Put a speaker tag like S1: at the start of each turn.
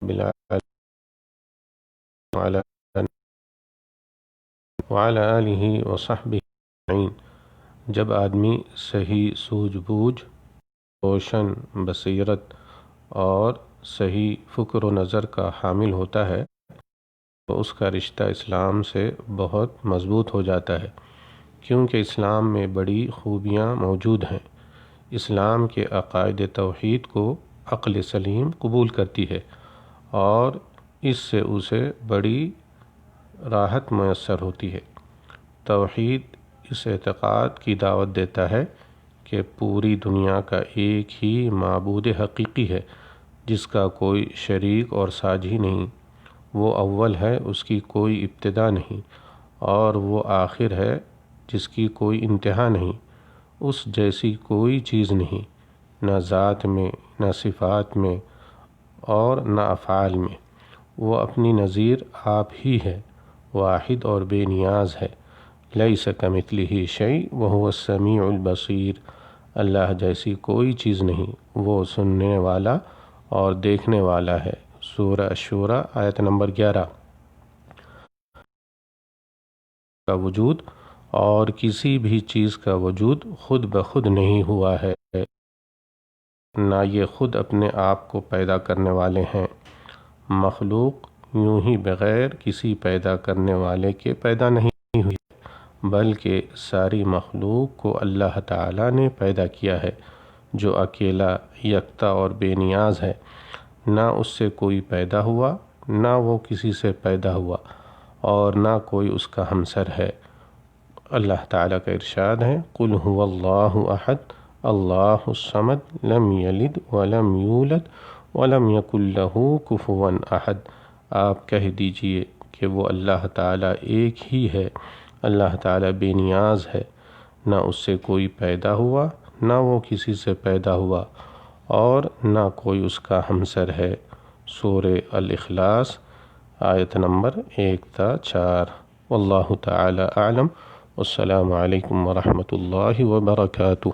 S1: بالعالمين وعلى آلہ وصحبہ اجمعین۔ جب آدمی صحیح سوجھ بوجھ، روشن بصیرت اور صحیح فکر و نظر کا حامل ہوتا ہے تو اس کا رشتہ اسلام سے بہت مضبوط ہو جاتا ہے، کیونکہ اسلام میں بڑی خوبیاں موجود ہیں۔ اسلام کے عقائد توحید کو عقل سلیم قبول کرتی ہے اور اس سے اسے بڑی راحت میسر ہوتی ہے۔ توحید اس اعتقاد کی دعوت دیتا ہے کہ پوری دنیا کا ایک ہی معبود حقیقی ہے جس کا کوئی شریک اور ساجھی نہیں۔ وہ اول ہے، اس کی کوئی ابتدا نہیں، اور وہ آخر ہے جس کی کوئی انتہا نہیں۔ اس جیسی کوئی چیز نہیں، نہ ذات میں، نہ صفات میں اور نہ افعال میں۔ وہ اپنی نظیر آپ ہی ہے، واحد اور بے نیاز ہے۔ لیس کمثلہ شیء وہو السمیع البصیر۔ اللہ جیسی کوئی چیز نہیں، وہ سننے والا اور دیکھنے والا ہے۔ سورہ الشورى آیت نمبر 11۔ کا وجود اور کسی بھی چیز کا وجود خود بخود نہیں ہوا ہے، نہ یہ خود اپنے آپ کو پیدا کرنے والے ہیں۔ مخلوق یوں ہی بغیر کسی پیدا کرنے والے کے پیدا نہیں ہوئی، بلکہ ساری مخلوق کو اللہ تعالیٰ نے پیدا کیا ہے، جو اکیلا، یکتا اور بے نیاز ہے۔ نہ اس سے کوئی پیدا ہوا، نہ وہ کسی سے پیدا ہوا، اور نہ کوئی اس کا ہمسر ہے۔ اللہ تعالیٰ کا ارشاد ہے، قُلْ هُوَ اللَّهُ أَحَدٌ اللَّهُ الصَّمَدُ لَمْ يَلِدْ وَلَمْ يُولَدْ وَلَمْ يَكُنْ لَهُ كُفُوًا أَحَدٌ۔ آپ کہہ دیجئے کہ وہ اللہ تعالیٰ ایک ہی ہے، اللہ تعالیٰ بے نیاز ہے، نہ اس سے کوئی پیدا ہوا، نہ وہ کسی سے پیدا ہوا، اور نہ کوئی اس کا ہمسر ہے۔ سورہ الاخلاص آیت نمبر 1 تا 4۔ واللہ تعالی اعلم۔ السلام علیکم ورحمۃ اللہ وبرکاتہ۔